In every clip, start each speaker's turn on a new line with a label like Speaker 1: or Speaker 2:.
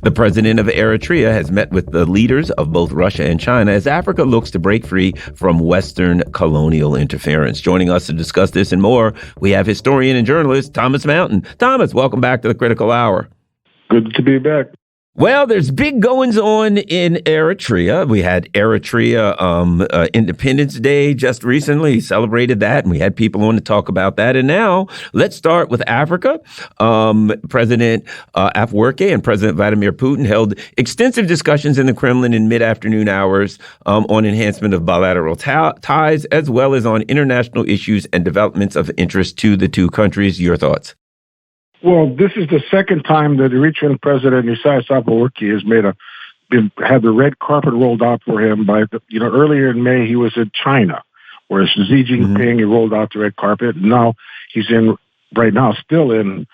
Speaker 1: The president of Eritrea has met with the leaders of both Russia and China as Africa looks to break free from Western colonial interference. Joining us to discuss this and more, we have historian and journalist Thomas Mountain. Thomas, welcome back to the Critical Hour.
Speaker 2: Good to be back.
Speaker 1: Well, there's big goings on in Eritrea. We had Eritrea Independence Day just recently, celebrated that, and we had people on to talk about that. And now let's start with Africa. President Afwerki and President Vladimir Putin held extensive discussions in the Kremlin in mid-afternoon hours on enhancement of bilateral ties, as well as on international issues and developments of interest to the two countries. Your thoughts?
Speaker 2: Well, this is the second time that Eritrean President Isaias Afwerki has had the red carpet rolled out for him. Earlier in May he was in China, whereas Xi Jinping he rolled out the red carpet. And now he's still in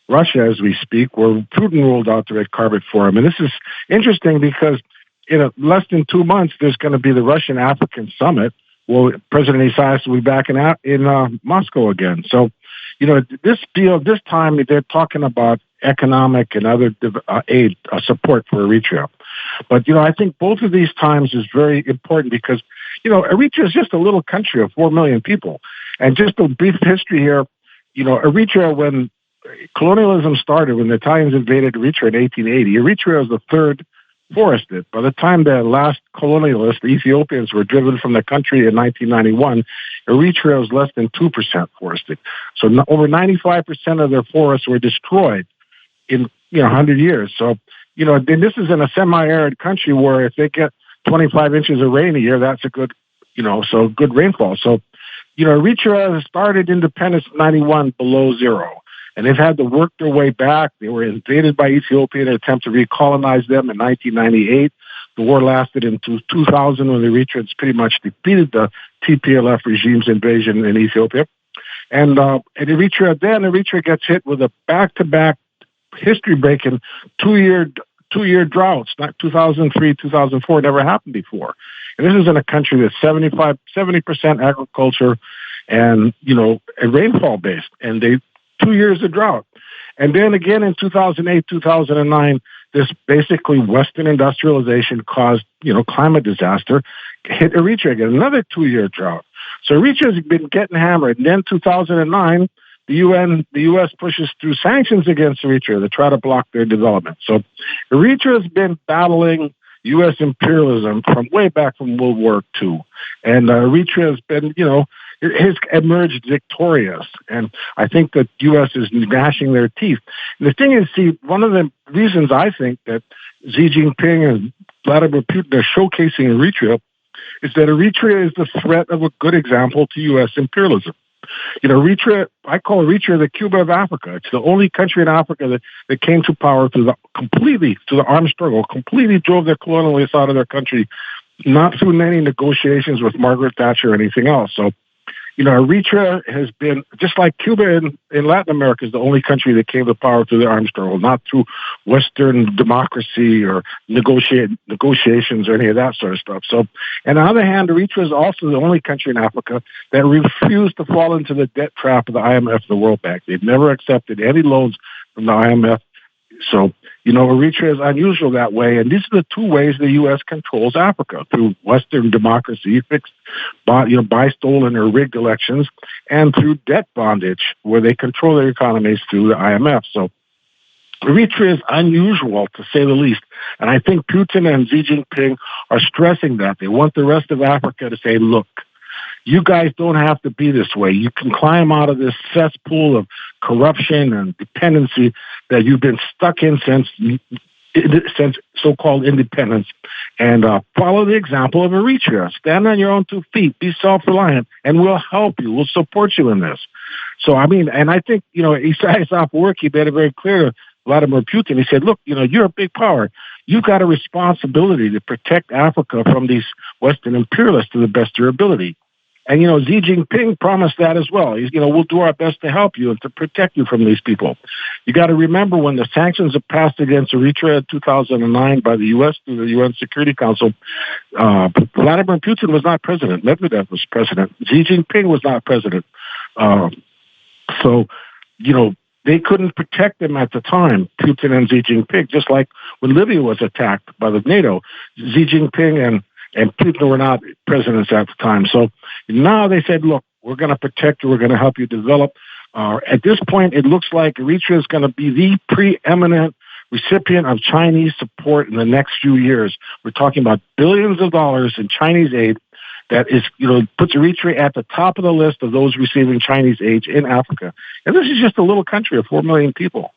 Speaker 2: Russia as we speak, where Putin rolled out the red carpet for him. And this is interesting because in less than 2 months there's going to be the Russian African Summit. Well, President Isaias will be back in Moscow again. So, this time they're talking about economic and other aid support for Eritrea. But, I think both of these times is very important because, Eritrea is just a little country of 4 million people. And just a brief history here, Eritrea, when colonialism started, when the Italians invaded Eritrea in 1880, Eritrea was the third forested. By the time the last colonialists, the Ethiopians, were driven from the country in 1991, Eritrea was less than 2% forested. So over 95% of their forests were destroyed in 100 years. So, and this is in a semi-arid country where if they get 25 inches of rain a year, that's a good, good rainfall. So, Eritrea started independence in 91 below zero. And they've had to work their way back. They were invaded by Ethiopia in an attempt to recolonize them in 1998. The war lasted into 2000 when the Eritreans pretty much defeated the TPLF regime's invasion in Ethiopia. And Eritrea gets hit with a back-to-back history-breaking two-year droughts. 2003, 2004 never happened before. And this is in a country that's 70% agriculture and, rainfall-based. And 2 years of drought. And then again in 2008, 2009, this basically Western industrialization caused, climate disaster, hit Eritrea again, another 2-year drought. So Eritrea's been getting hammered. And then 2009, the U.S. pushes through sanctions against Eritrea to try to block their development. So Eritrea's been battling U.S. imperialism from way back from World War II. And Eritrea's been, has emerged victorious. And I think that U.S. is gnashing their teeth. And the thing is, one of the reasons I think that Xi Jinping and Vladimir Putin are showcasing Eritrea is that Eritrea is the threat of a good example to U.S. imperialism. Eritrea, I call Eritrea the Cuba of Africa. It's the only country in Africa that came to power through the armed struggle, completely drove their colonialists out of their country, not through any negotiations with Margaret Thatcher or anything else. So, Eritrea has been, just like Cuba in Latin America, is the only country that came to power through the armed struggle, not through Western democracy or negotiations or any of that sort of stuff. So, and on the other hand, Eritrea is also the only country in Africa that refused to fall into the debt trap of the IMF and the World Bank. They've never accepted any loans from the IMF. So, Eritrea is unusual that way. And these are the two ways the U.S. controls Africa, through Western democracy, buy stolen or rigged elections, and through debt bondage, where they control their economies through the IMF. So Eritrea is unusual, to say the least. And I think Putin and Xi Jinping are stressing that. They want the rest of Africa to say, look, you guys don't have to be this way. You can climb out of this cesspool of corruption and dependency that you've been stuck in since so-called independence, and follow the example of Eritrea. Stand on your own 2 feet. Be self-reliant, and we'll help you. We'll support you in this. So, and I think, Isaias Afwerki made it very clear to Vladimir Putin. He said, look, you're a big power. You've got a responsibility to protect Africa from these Western imperialists to the best of your ability. And, Xi Jinping promised that as well. He's, we'll do our best to help you and to protect you from these people. You got to remember, when the sanctions were passed against Eritrea in 2009 by the U.S. through the UN Security Council, Vladimir Putin was not president. Medvedev was president. Xi Jinping was not president. So, they couldn't protect them at the time, Putin and Xi Jinping, just like when Libya was attacked by the NATO. Xi Jinping and Putin were not presidents at the time. So now they said, look, we're going to protect you. We're going to help you develop. At this point, it looks like Eritrea is going to be the preeminent recipient of Chinese support in the next few years. We're talking about billions of dollars in Chinese aid that is, puts Eritrea at the top of the list of those receiving Chinese aid in Africa. And this is just a little country of 4 million people.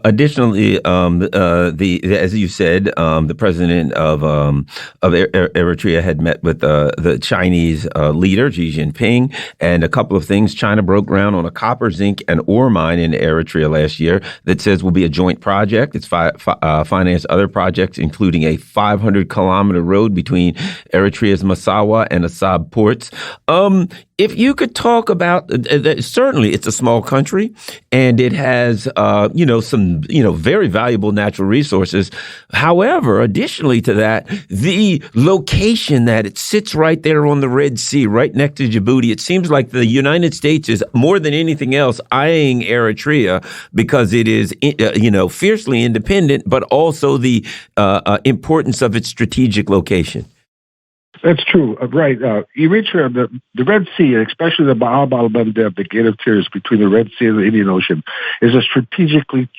Speaker 1: Additionally, as you said, the president of Eritrea had met with the Chinese leader Xi Jinping, and a couple of things. China broke ground on a copper, zinc, and ore mine in Eritrea last year that says will be a joint project. It's financed other projects, including a 500-kilometer road between Eritrea's Massawa and Assab ports. If you could talk about, certainly it's a small country and it has, some, very valuable natural resources. However, additionally to that, the location that it sits right there on the Red Sea, right next to Djibouti, it seems like the United States is more than anything else eyeing Eritrea because it is, fiercely independent, but also the importance of its strategic location.
Speaker 2: That's true. Right. Eritrea, the Red Sea, especially the Bab al-Mandeb, the Gate of Tears between the Red Sea and the Indian Ocean, is a strategically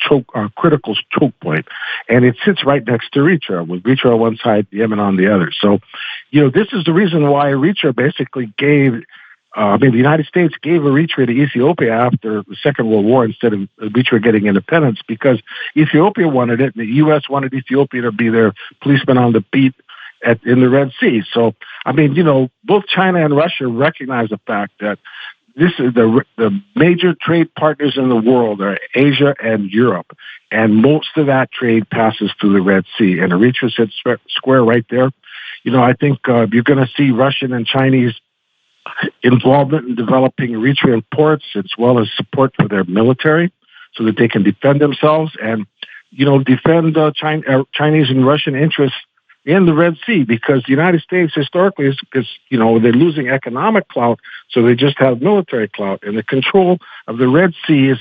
Speaker 2: critical choke point. And it sits right next to Eritrea, with Eritrea on one side, Yemen on the other. So, this is the reason why Eritrea basically the United States gave Eritrea to Ethiopia after the Second World War instead of Eritrea getting independence, because Ethiopia wanted it, and the U.S. wanted Ethiopia to be their policeman on the beat in the Red Sea. So, both China and Russia recognize the fact that this is the major trade partners in the world are Asia and Europe, and most of that trade passes through the Red Sea. And Eritrea sits square right there. I think you're going to see Russian and Chinese involvement in developing Eritrean ports, as well as support for their military, so that they can defend themselves and, defend Chinese and Russian interests in the Red Sea, because the United States historically is they're losing economic clout, so they just have military clout. And the control of the Red Sea is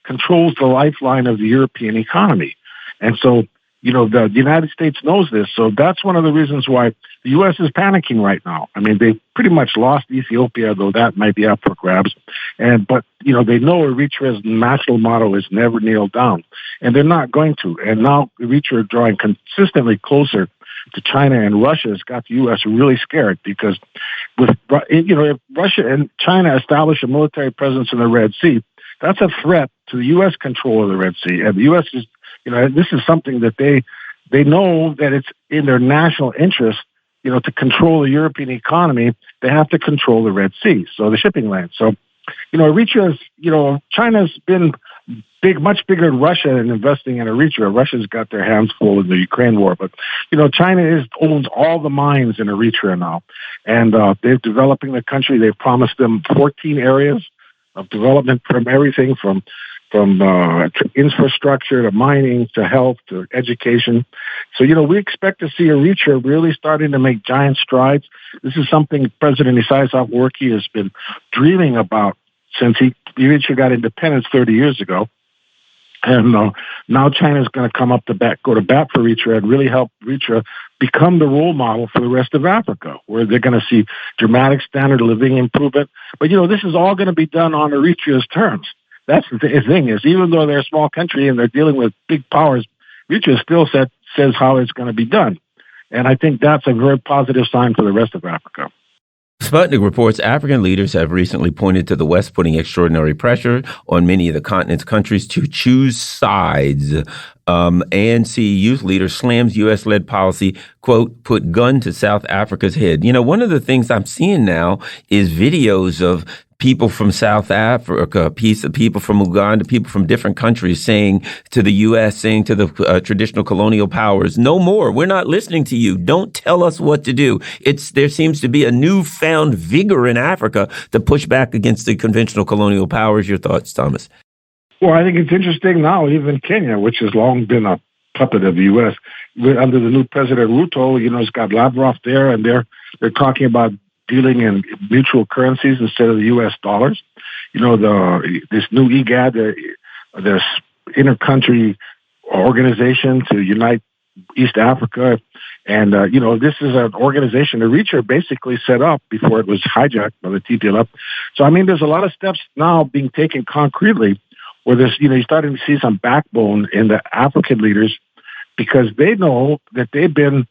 Speaker 2: controls the lifeline of the European economy. And so, the United States knows this. So that's one of the reasons why the U.S. is panicking right now. They pretty much lost Ethiopia, though that might be up for grabs. But they know Eritrea's national motto is never kneel down. And they're not going to. And now Eritrea are drawing consistently closer to China and Russia has got the U.S. really scared, because if Russia and China establish a military presence in the Red Sea, that's a threat to the U.S. control of the Red Sea. And the U.S. is, this is something that they know that it's in their national interest, to control the European economy. They have to control the Red Sea, so the shipping lane. So, Eritrea's, China's been much bigger than Russia in investing in Eritrea. Russia's got their hands full in the Ukraine war, but China owns all the mines in Eritrea now, and they're developing the country. They've promised them 14 areas of development, from everything from infrastructure to mining to health to education. So we expect to see Eritrea really starting to make giant strides. This is something President Isaias Afwerki has been dreaming about since Eritrea got independence 30 years ago. And now China's going to go to bat for Eritrea and really help Eritrea become the role model for the rest of Africa, where they're going to see dramatic standard of living improvement. But, this is all going to be done on Eritrea's terms. That's the thing is, even though they're a small country and they're dealing with big powers, Eritrea still says how it's going to be done. And I think that's a very positive sign for the rest of Africa.
Speaker 1: SPUTnik reports African leaders have recently pointed to the West putting extraordinary pressure on many of the continent's countries to choose sides. ANC youth leader slams U.S.-led policy, quote, put gun to South Africa's head. One of the things I'm seeing now is videos of people from South Africa, people from Uganda, people from different countries saying to the U.S., saying to the traditional colonial powers, no more. We're not listening to you. Don't tell us what to do. There seems to be a newfound vigor in Africa to push back against the conventional colonial powers. Your thoughts, Thomas?
Speaker 2: Well, I think it's interesting now, even Kenya, which has long been a puppet of the U.S., under the new President Ruto, it's got Lavrov there, and they're talking about dealing in mutual currencies instead of the U.S. dollars. This new IGAD, this inter-country organization to unite East Africa. And, this is an organization Eritrea basically set up before it was hijacked by the TPLF. So, there's a lot of steps now being taken concretely where there's, you're starting to see some backbone in the African leaders because they know that they've been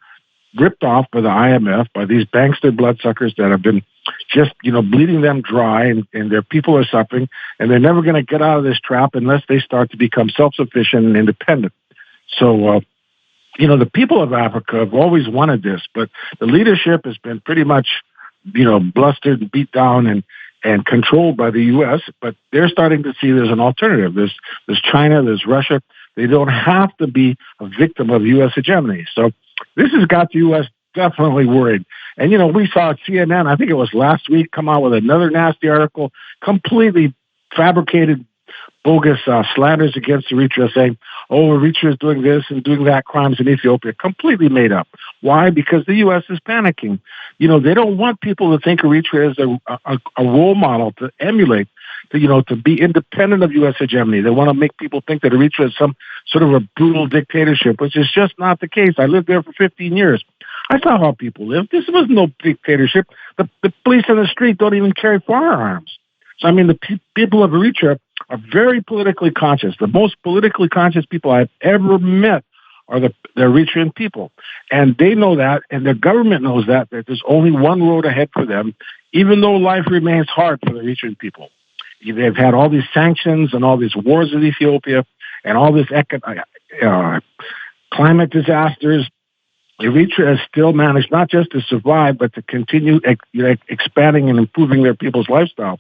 Speaker 2: ripped off by the IMF, by these bankster bloodsuckers that have been just, bleeding them dry, and their people are suffering, and they're never going to get out of this trap unless they start to become self-sufficient and independent. So, the people of Africa have always wanted this, but the leadership has been pretty much, blustered and beat down and controlled by the U.S., but they're starting to see there's an alternative. There's China, there's Russia. They don't have to be a victim of U.S. hegemony. So this has got the U.S. definitely worried. And, we saw CNN, I think it was last week, come out with another nasty article, completely fabricated, bogus slanders against Eritrea, saying, Eritrea is doing this and doing that, crimes in Ethiopia, completely made up. Why? Because the U.S. is panicking. They don't want people to think Eritrea is a role model to emulate, to be independent of U.S. hegemony. They want to make people think that Eritrea is some sort of a brutal dictatorship, which is just not the case. I lived there for 15 years. I saw how people live. This was no dictatorship. The police on the street don't even carry firearms. So, the people of Eritrea are very politically conscious. The most politically conscious people I've ever met are the Eritrean people. And they know that, and their government knows that there's only one road ahead for them, even though life remains hard for the Eritrean people. They've had all these sanctions and all these wars in Ethiopia and all this climate disasters. Eritrea has still managed not just to survive, but to continue expanding and improving their people's lifestyle.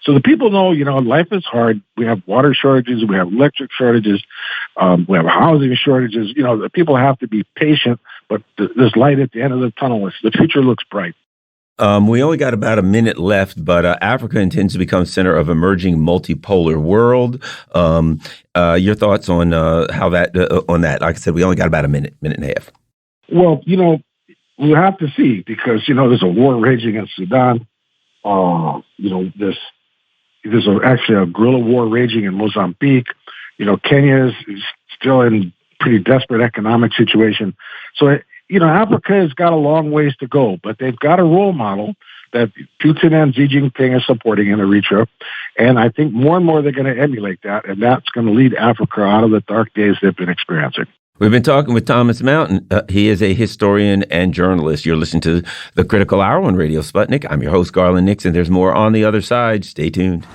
Speaker 2: So the people know, life is hard. We have water shortages. We have electric shortages. We have housing shortages. The people have to be patient, but there's light at the end of the tunnel. The future looks bright.
Speaker 1: We only got about a minute left, but Africa intends to become center of emerging multipolar world. Your thoughts on how that on that? Like I said, we only got about a minute and a half.
Speaker 2: Well, we'll have to see because, there's a war raging in Sudan. There's actually a guerrilla war raging in Mozambique. Kenya is still in pretty desperate economic situation. So, Africa has got a long ways to go, but they've got a role model that Putin and Xi Jinping are supporting in Eritrea. And I think more and more they're going to emulate that, and that's going to lead Africa out of the dark days they've been experiencing.
Speaker 1: We've been talking with Thomas Mountain. He is a historian and journalist. You're listening to The Critical Hour on Radio Sputnik. I'm your host, Garland Nixon. There's more on the other side. Stay tuned.